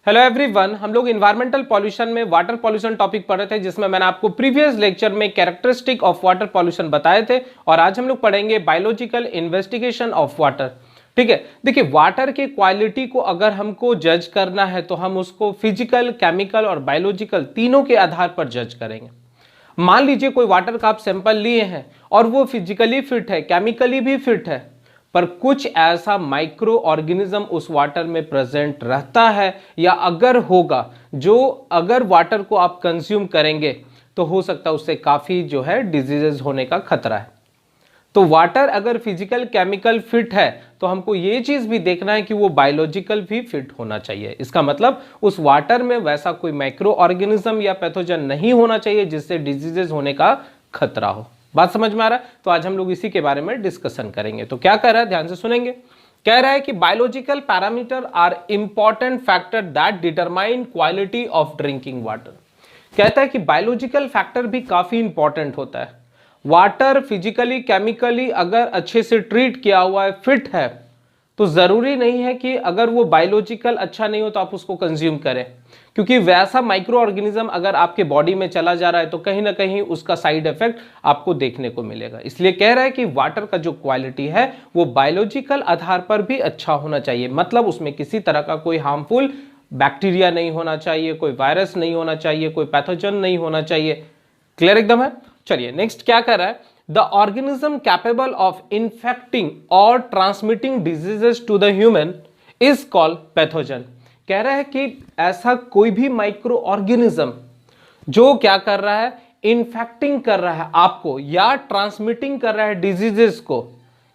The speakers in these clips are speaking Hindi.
हेलो एवरीवन, हम लोग इन्वायरमेंटल पॉल्यूशन में वाटर पॉल्यूशन टॉपिक पढ़ रहे थे, जिसमें मैंने आपको प्रीवियस लेक्चर में कैरेक्टरिस्टिक ऑफ वाटर पॉल्यूशन बताए थे। और आज हम लोग पढ़ेंगे बायोलॉजिकल इन्वेस्टिगेशन ऑफ वाटर। ठीक है, देखिए वाटर की क्वालिटी को अगर हमको जज करना है तो हम उसको फिजिकल, केमिकल और बायोलॉजिकल तीनों के आधार पर जज करेंगे। मान लीजिए कोई वाटर का आप सैंपल लिए हैं और वो फिजिकली फिट है, केमिकली भी फिट है, पर कुछ ऐसा माइक्रो ऑर्गेनिज्म उस वाटर में प्रेजेंट रहता है या अगर होगा, जो अगर वाटर को आप कंज्यूम करेंगे तो हो सकता है उससे काफी जो है डिजीजेस होने का खतरा है। तो वाटर अगर फिजिकल केमिकल फिट है तो हमको ये चीज भी देखना है कि वो बायोलॉजिकल भी फिट होना चाहिए। इसका मतलब उस वाटर में वैसा कोई माइक्रो ऑर्गेनिज्म या पैथोजन नहीं होना चाहिए जिससे डिजीजेस होने का खतरा हो। बात समझ में आ रहा है? तो आज हम लोग इसी के बारे में डिस्कशन करेंगे। तो क्या कह रहा है, ध्यान से सुनेंगे। कह रहा है कि biological parameter are important factor that determine quality of drinking water. कहता है कि बायोलॉजिकल फैक्टर भी काफी इंपॉर्टेंट होता है। वाटर फिजिकली केमिकली अगर अच्छे से ट्रीट किया हुआ है, फिट है, तो जरूरी नहीं है कि अगर वो बायोलॉजिकल अच्छा नहीं हो तो आप उसको कंज्यूम करें, क्योंकि वैसा माइक्रो ऑर्गेनिज्म अगर आपके बॉडी में चला जा रहा है तो कहीं ना कहीं उसका साइड इफेक्ट आपको देखने को मिलेगा। इसलिए कह रहा है कि वाटर का जो क्वालिटी है वो बायोलॉजिकल आधार पर भी अच्छा होना चाहिए। मतलब उसमें किसी तरह का कोई हार्मफुल बैक्टीरिया नहीं होना चाहिए, कोई वायरस नहीं होना चाहिए, कोई पैथोजन नहीं होना चाहिए। क्लियर एकदम है? चलिए नेक्स्ट क्या कर रहा है, the organism capable of infecting और transmitting diseases to the human is called pathogen. कह रहा है कि ऐसा कोई भी माइक्रो ऑर्गेनिज्म जो क्या कर रहा है, इन्फेक्टिंग कर रहा है आपको या ट्रांसमिटिंग कर रहा है डिजीजेस को,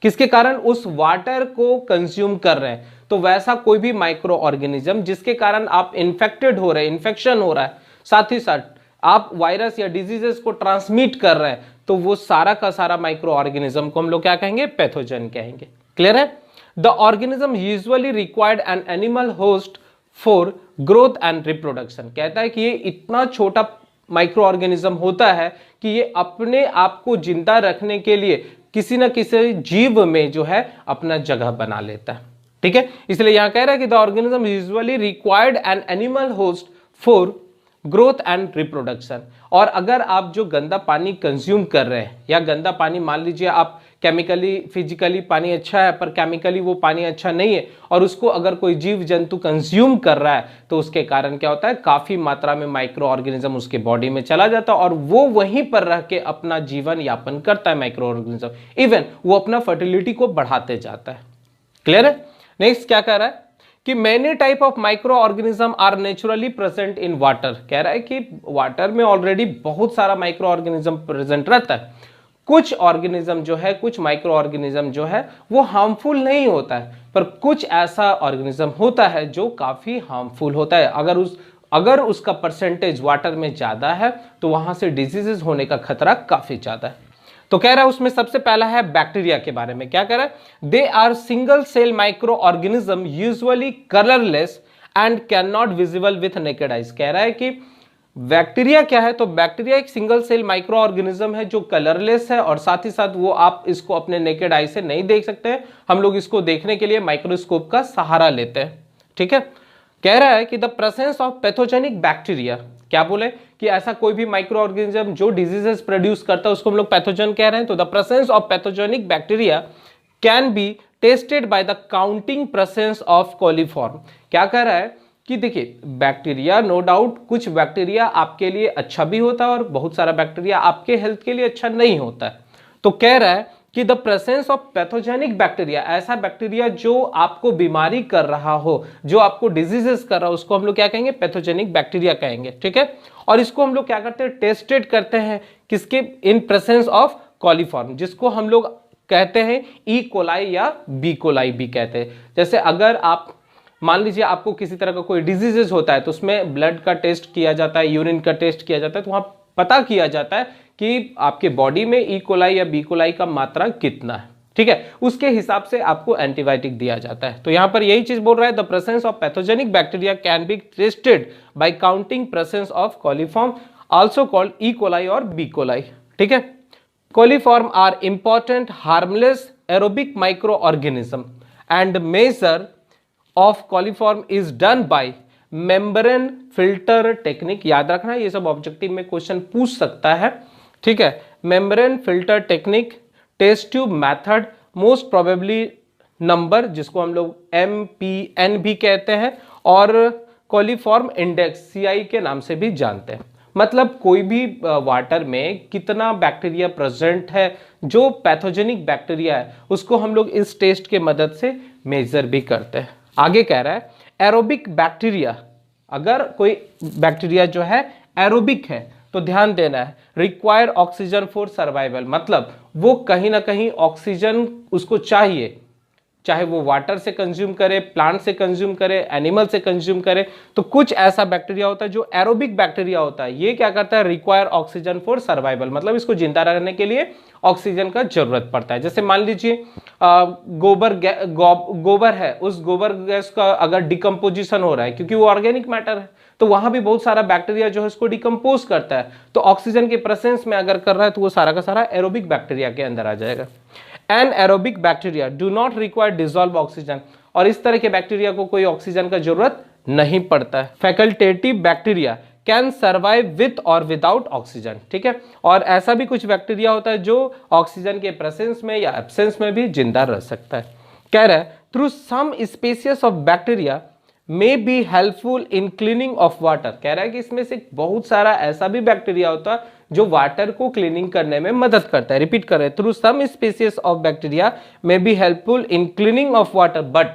किसके कारण? उस वाटर को कंज्यूम कर रहे हैं। तो वैसा कोई भी माइक्रो ऑर्गेनिज्म जिसके कारण आप इन्फेक्टेड हो रहे हैं, इन्फेक्शन हो रहा है, साथ ही साथ आप वायरस या डिजीजेस को ट्रांसमिट कर रहे हैं, तो वो सारा का सारा माइक्रो ऑर्गेनिज्म को हम लोग क्या कहेंगे? पैथोजन कहेंगे। क्लियर है? The organism usually required an animal host for growth and reproduction. कहता है कि ये इतना छोटा माइक्रो ऑर्गेनिज्म होता है कि ये अपने आप को जिंदा रखने के लिए किसी न किसी जीव में जो है अपना जगह बना लेता है। ठीक है, इसलिए यहां कह रहा है कि the organism usually required an animal host for growth and reproduction. और अगर आप जो गंदा पानी कंज्यूम कर रहे हैं या गंदा पानी, मान लीजिए आप केमिकली फिजिकली पानी अच्छा है पर केमिकली वो पानी अच्छा नहीं है, और उसको अगर कोई जीव जंतु कंज्यूम कर रहा है तो उसके कारण क्या होता है, काफी मात्रा में माइक्रो ऑर्गेनिज्म उसके बॉडी में चला जाता है और वो वहीं पर रह के अपना जीवन यापन करता है माइक्रो ऑर्गेनिज्म। इवन वो अपना फर्टिलिटी को बढ़ाते जाता है। क्लियर है? नेक्स्ट क्या कह रहा है कि many type of micro organism are naturally present in water. कह रहा है कि वाटर में ऑलरेडी बहुत सारा माइक्रो ऑर्गेनिज्म प्रेजेंट रहता है। कुछ ऑर्गेनिज्म जो है, कुछ माइक्रो ऑर्गेनिज्म जो है वो हार्मफुल नहीं होता है, पर कुछ ऐसा ऑर्गेनिज्म होता है जो काफी हार्मफुल होता है। अगर उसका परसेंटेज वाटर में ज्यादा है तो वहां से डिजीजेस होने का खतरा काफी ज्यादा है। तो कह रहा है उसमें सबसे पहला है बैक्टीरिया के बारे में। क्या कह रहा है? They are single cell micro organism usually colourless and can not visible with naked eyes. कह रहा है कि बैक्टीरिया क्या है, तो बैक्टीरिया एक सिंगल सेल माइक्रो ऑर्गेनिज्म है जो कलरलेस है और साथ ही साथ वो आप इसको अपने नेकेड आई से नहीं देख सकते हैं। हम लोग इसको देखने के लिए माइक्रोस्कोप का सहारा लेते हैं। ठीक है, कह रहा है कि the presence of pathogenic bacteria, क्या बोले कि ऐसा कोई भी माइक्रो ऑर्गेनिज्म जो डिजीजेस प्रोड्यूस करता है उसको हम लोग पैथोजन कह रहे हैं। तो the presence of pathogenic bacteria can be tested by the counting presence of coliform. क्या कह रहा है कि देखिए बैक्टीरिया, नो डाउट कुछ बैक्टीरिया आपके लिए अच्छा भी होता है और बहुत सारा बैक्टीरिया आपके हेल्थ के लिए अच्छा नहीं होता है। तो कह रहा है कि the presence of pathogenic bacteria, ऐसा बैक्टीरिया जो आपको बीमारी कर रहा हो, जो आपको डिजीजेस कर रहा हो, उसको हम लोग क्या कहेंगे? पैथोजेनिक बैक्टीरिया कहेंगे। ठीक है, और इसको हम लोग क्या करते हैं? टेस्टेड करते हैं किसके? इन प्रेजेंस ऑफ कॉलीफॉर्म, जिसको हम लोग कहते हैं ई कोलाई या बी कोलाई भी कहते हैं। जैसे अगर आप मान लीजिए आपको किसी तरह का कोई डिजीजेस होता है तो उसमें ब्लड का टेस्ट किया जाता है, यूरिन का टेस्ट किया जाता है, तो वहां पता किया जाता है कि आपके बॉडी में ई कोलाई या बी कोलाई का मात्रा कितना है। ठीक है, उसके हिसाब से आपको एंटीबायोटिक दिया जाता है। तो यहां पर यही चीज बोल रहा है, the presence of pathogenic bacteria can be tested by counting presence of coliform, also called E coli और बी कोलाई। ठीक है, coliform are important harmless aerobic micro organism and measure of coliform is done by membrane filter technique, याद रखना ये सब ऑब्जेक्टिव में क्वेश्चन पूछ सकता है, ठीक है। Membrane filter technique, test tube method, most probably number जिसको हम लोग MPN भी कहते हैं, और कोलिफॉर्म इंडेक्स CI के नाम से भी जानते हैं। मतलब कोई भी वाटर में कितना बैक्टीरिया प्रेजेंट है, जो पैथोजेनिक बैक्टीरिया है उसको हम लोग इस टेस्ट के मदद से मेजर भी करते हैं। आगे कह रहा है एरोबिक बैक्टीरिया, अगर कोई बैक्टीरिया जो है एरोबिक है तो ध्यान देना है रिक्वायर ऑक्सीजन फॉर सर्वाइवल, मतलब वो कहीं ना कहीं ऑक्सीजन उसको चाहिए, चाहे वो वाटर से कंज्यूम करे, प्लांट से कंज्यूम करे, एनिमल से कंज्यूम करे। तो कुछ ऐसा बैक्टीरिया होता है जो एरोबिक बैक्टीरिया होता है, ये क्या करता है रिक्वायर ऑक्सीजन फॉर सर्वाइवल, मतलब इसको जिंदा रहने के लिए ऑक्सीजन का जरूरत पड़ता है। जैसे मान लीजिए गोबर है, उस गोबर गैस का अगर डिकम्पोजिशन हो रहा है क्योंकि वो ऑर्गेनिक मैटर है, तो वहां भी बहुत सारा बैक्टीरिया जो है उसको डिकम्पोज करता है, तो ऑक्सीजन के प्रेजेंस में अगर कर रहा है तो वो सारा का सारा एरोबिक बैक्टीरिया के अंदर आ जाएगा। Anaerobic bacteria do not require dissolve oxygen, और इस तरह के बैक्टीरिया को कोई ऑक्सीजन का जरूरत नहीं पड़ता है। Facultative bacteria can survive with और विदाउट ऑक्सीजन, ठीक है। और ऐसा भी कुछ बैक्टीरिया होता है जो ऑक्सीजन के प्रेजेंस में या एब्सेंस में भी जिंदा रह सकता है। कह रहा है through some species of bacteria may be helpful in cleaning of water, कह रहा है कि इसमें से बहुत सारा ऐसा भी बैक्टीरिया होता है जो वाटर को क्लीनिंग करने में मदद करता है। रिपीट करें, through some species of bacteria may be helpful in cleaning of water but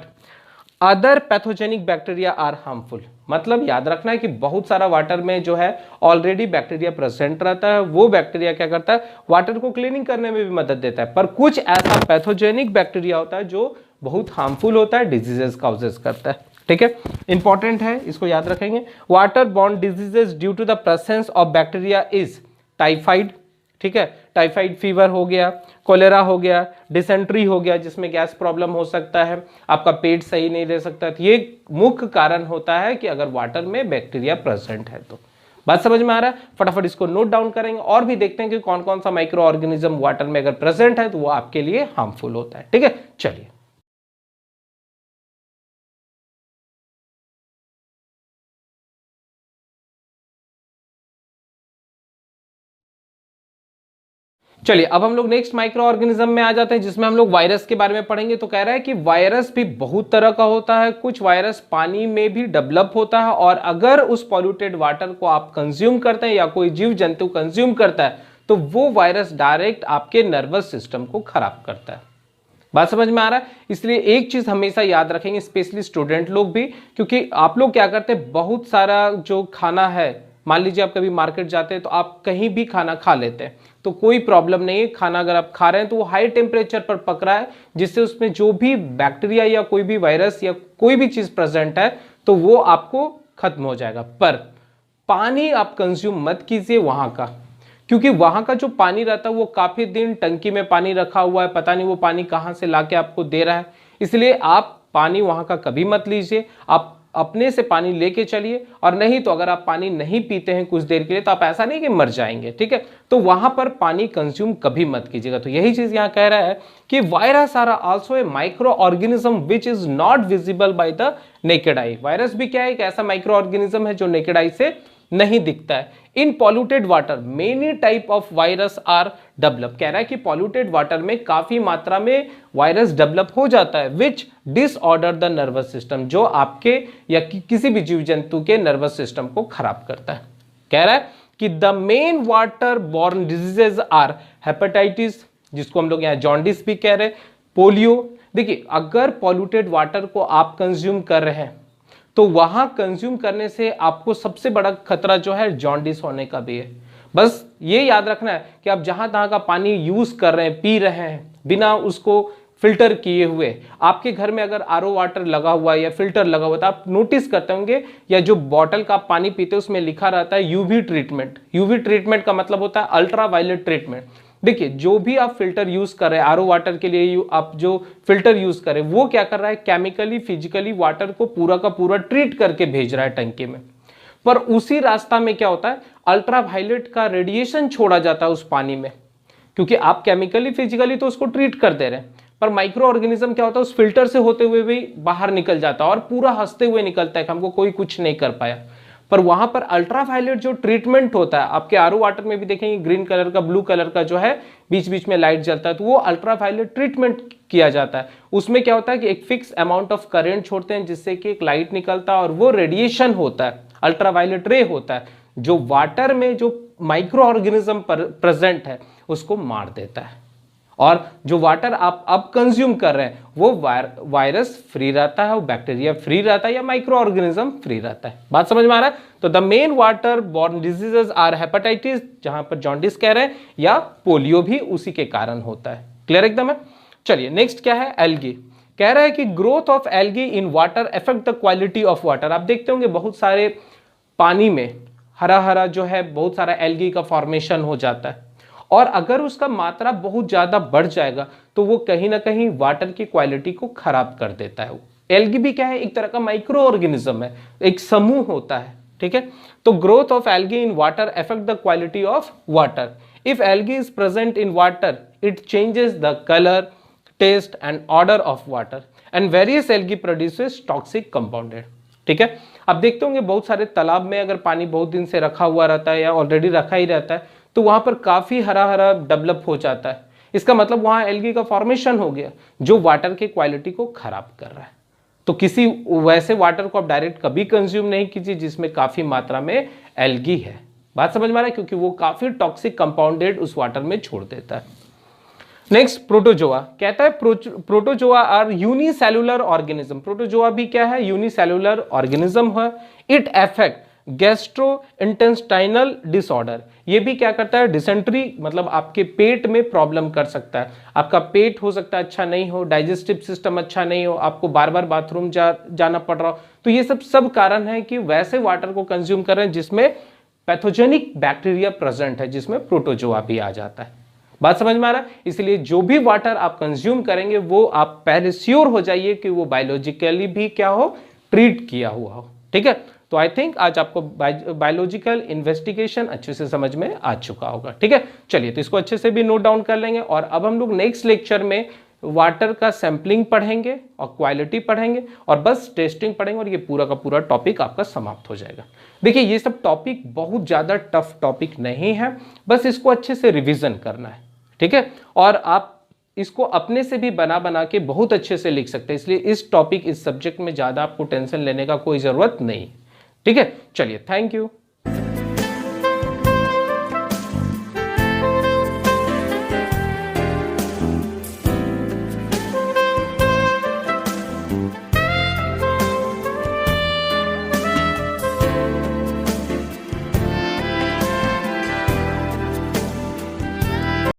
other pathogenic bacteria are harmful, मतलब याद रखना है कि बहुत सारा वाटर में जो है ऑलरेडी बैक्टीरिया प्रेजेंट रहता है, वो बैक्टीरिया क्या करता है वाटर को क्लीनिंग करने में भी मदद देता है, पर कुछ ऐसा पैथोजेनिक बैक्टीरिया होता है जो बहुत हार्मफुल होता है, डिजीजेस काउजेस करता है, ठीक है। इंपॉर्टेंट है, इसको याद रखेंगे। Water borne diseases due to the presence of bacteria is typhoid, ठीक है, टाइफाइड फीवर हो गया, कोलेरा हो गया, डिसेंट्री हो गया जिसमें गैस प्रॉब्लम हो सकता है, आपका पेट सही नहीं रह सकता, तो ये मुख्य कारण होता है कि अगर वाटर में बैक्टीरिया प्रेजेंट है। तो बात समझ में आ रहा है, फटाफट इसको नोट डाउन करेंगे और भी देखते हैं कि कौन कौन सा माइक्रो ऑर्गेनिज्म वाटर में अगर प्रेजेंट है तो वो आपके लिए हार्मफुल होता है, ठीक है। चलिए चलिए अब हम लोग नेक्स्ट माइक्रो ऑर्गेनिज्म में आ जाते हैं जिसमें हम लोग वायरस के बारे में पढ़ेंगे। तो कह रहा है कि वायरस भी बहुत तरह का होता है, कुछ वायरस पानी में भी डेवलप होता है, और अगर उस पॉल्यूटेड वाटर को आप कंज्यूम करते हैं या कोई जीव जंतु कंज्यूम करता है तो वो वायरस डायरेक्ट आपके नर्वस सिस्टम को खराब करता है। बात समझ में आ रहा है, इसलिए एक चीज हमेशा याद रखेंगे स्पेशली स्टूडेंट लोग भी, क्योंकि आप लोग क्या करते हैं बहुत सारा जो खाना है, मान लीजिए आप कभी मार्केट जाते हैं तो आप कहीं भी खाना खा लेते हैं तो कोई प्रॉब्लम नहीं है, खाना अगर आप खा रहे हैं तो वो हाई टेम्परेचर पर पक रहा है जिससे उसमें जो भी बैक्टीरिया या कोई भी वायरस या कोई भी चीज प्रेजेंट है तो वो आपको खत्म हो जाएगा। पर पानी आप कंज्यूम मत कीजिए वहां का, क्योंकि वहां का जो पानी रहता है वो काफी दिन टंकी में पानी रखा हुआ है, पता नहीं वो पानी कहां से लाके आपको दे रहा है, इसलिए आप पानी वहां का कभी मत लीजिए, आप अपने से पानी लेके चलिए। और नहीं तो अगर आप पानी नहीं पीते हैं कुछ देर के लिए तो आप ऐसा नहीं कि मर जाएंगे, ठीक है, तो वहां पर पानी कंज्यूम कभी मत कीजिएगा। तो यही चीज यहां कह रहा है कि virus are also a micro organism which is not visible by the naked eye. Virus भी क्या है, एक ऐसा माइक्रो ऑर्गेनिज्म है जो नेकेड आई से नहीं दिखता है। In polluted water many type of virus are develop, कह रहा है कि पॉल्यूटेड वाटर में काफी मात्रा में वायरस डेवलप हो जाता है विच डिसऑर्डर द नर्वस सिस्टम, जो आपके या किसी भी जीव जंतु के नर्वस सिस्टम को खराब करता है। कह रहा है कि the main water borne diseases are hepatitis, जिसको हम लोग यहाँ जॉन्डिस भी कह रहे हैं, पोलियो। देखिए अगर पॉल्यूटेड वाटर को आप कंज्यूम कर रहे हैं तो वहां कंज्यूम करने से आपको सबसे बड़ा खतरा जो है जॉन्डिस होने का भी है। बस ये याद रखना है कि आप जहां तहां का पानी यूज कर रहे हैं, पी रहे हैं बिना उसको फिल्टर किए हुए, आपके घर में अगर आरओ वाटर लगा हुआ है या फिल्टर लगा हुआ है तो आप नोटिस करते होंगे या जो बॉटल का आप पानी पीते हैं उसमें लिखा रहता है यूवी ट्रीटमेंट। यूवी ट्रीटमेंट का मतलब होता है अल्ट्रा वायलेट ट्रीटमेंट। देखिए जो भी आप फिल्टर यूज कर रहे हैं आरओ वाटर के लिए, आप जो फिल्टर यूज कर रहे हैं वो क्या कर रहा है केमिकली फिजिकली वाटर को पूरा का पूरा ट्रीट करके भेज रहा है टंकी में, पर उसी रास्ता में क्या होता है अल्ट्रा वायलेट का रेडिएशन छोड़ा जाता है उस पानी में, क्योंकि आप केमिकली फिजिकली तो उसको ट्रीट कर दे रहे हैं पर माइक्रो ऑर्गेनिज्म क्या होता है, उस फिल्टर से होते हुए भी बाहर निकल जाता है और पूरा हंसते हुए निकलता है कि हमको कोई कुछ नहीं कर पाया। पर वहां पर अल्ट्रावायलेट जो ट्रीटमेंट होता है, आपके आरओ वाटर में भी देखेंगे ग्रीन कलर का, ब्लू कलर का जो है बीच बीच में लाइट जलता है, तो वो अल्ट्रावायलेट ट्रीटमेंट किया जाता है। उसमें क्या होता है कि एक फिक्स अमाउंट ऑफ करंट छोड़ते हैं जिससे कि एक लाइट निकलता है और वो रेडिएशन होता है, अल्ट्रावायलेट रे होता है, जो वाटर में जो माइक्रो ऑर्गेनिज्म प्रेजेंट है उसको मार देता है। और जो वाटर आप अब कंज्यूम कर रहे हैं वो वायरस फ्री रहता है, वो बैक्टीरिया फ्री रहता है या माइक्रो ऑर्गेनिज्म फ्री रहता है। बात समझ में आ रहा है? तो the main water borne diseases are hepatitis, जहां पर जॉन्डिस कह रहे हैं, या पोलियो भी उसी के कारण होता है। क्लियर एकदम है? चलिए नेक्स्ट क्या है, एल्गी। कह रहा है कि growth of algae in water affect the quality of water. आप देखते होंगे बहुत सारे पानी में हरा हरा जो है बहुत सारा एल्गी का फॉर्मेशन हो जाता है, और अगर उसका मात्रा बहुत ज्यादा बढ़ जाएगा तो वो कहीं ना कहीं वाटर की क्वालिटी को खराब कर देता है। एल्गी भी क्या है, एक तरह का माइक्रो ऑर्गेनिज्म है, एक समूह होता है, ठीक है। तो growth of algae in water affect the quality of water. If algae is present in water it changes the colour, taste and order of water and various algae produces toxic compounded. ठीक है, अब देखते होंगे बहुत सारे तालाब में अगर पानी बहुत दिन से रखा हुआ रहता है या ऑलरेडी रखा ही रहता है तो वहां पर काफी हरा हरा डेवलप हो जाता है। इसका मतलब वहां एल्गी का फॉर्मेशन हो गया जो वाटर की क्वालिटी को खराब कर रहा है। तो किसी वैसे वाटर को आप डायरेक्ट कभी कंज्यूम नहीं कीजिए जिसमें काफी मात्रा में एल्गी है। बात समझ में आ रहा है? क्योंकि वो काफी टॉक्सिक कंपाउंडेड उस वाटर में छोड़ देता है। नेक्स्ट प्रोटोजोआ कहता है protozoa are unicellular organism. Protozoa भी क्या है, यूनिसेलुलर ऑर्गेनिज्म है। It affect gastrointestinal disorder. ये भी क्या करता है, डिसेंट्री, मतलब आपके पेट में प्रॉब्लम कर सकता है। आपका पेट हो सकता है अच्छा नहीं हो, डाइजेस्टिव सिस्टम अच्छा नहीं हो, आपको बार बार बाथरूम जाना पड़ रहा हो। तो ये सब कारण है कि वैसे वाटर को कंज्यूम कर रहे हैं जिसमें पैथोजेनिक बैक्टीरिया प्रेजेंट है, जिसमें प्रोटोजोआ भी आ जाता है। बात समझ में आ रहा है? इसलिए जो भी वाटर आप कंज्यूम करेंगे वो आप पहले श्योर हो जाइए कि वो बायोलॉजिकली भी क्या हो, ट्रीट किया हुआ हो। ठीक है, तो आई थिंक आज आपको बायोलॉजिकल इन्वेस्टिगेशन अच्छे से समझ में आ चुका होगा। ठीक है, चलिए तो इसको अच्छे से भी नोट डाउन कर लेंगे। और अब हम लोग नेक्स्ट लेक्चर में वाटर का सैंपलिंग पढ़ेंगे और क्वालिटी पढ़ेंगे और बस टेस्टिंग पढ़ेंगे और ये पूरा का पूरा टॉपिक आपका समाप्त हो जाएगा। देखिए ये सब टॉपिक बहुत ज़्यादा टफ टॉपिक नहीं है, बस इसको अच्छे से रिवीजन करना है। ठीक है, और आप इसको अपने से भी बना बना के बहुत अच्छे से लिख सकते हैं, इसलिए इस टॉपिक इस सब्जेक्ट में ज़्यादा आपको टेंशन लेने का कोई ज़रूरत नहीं। ठीक है, चलिए थैंक यू।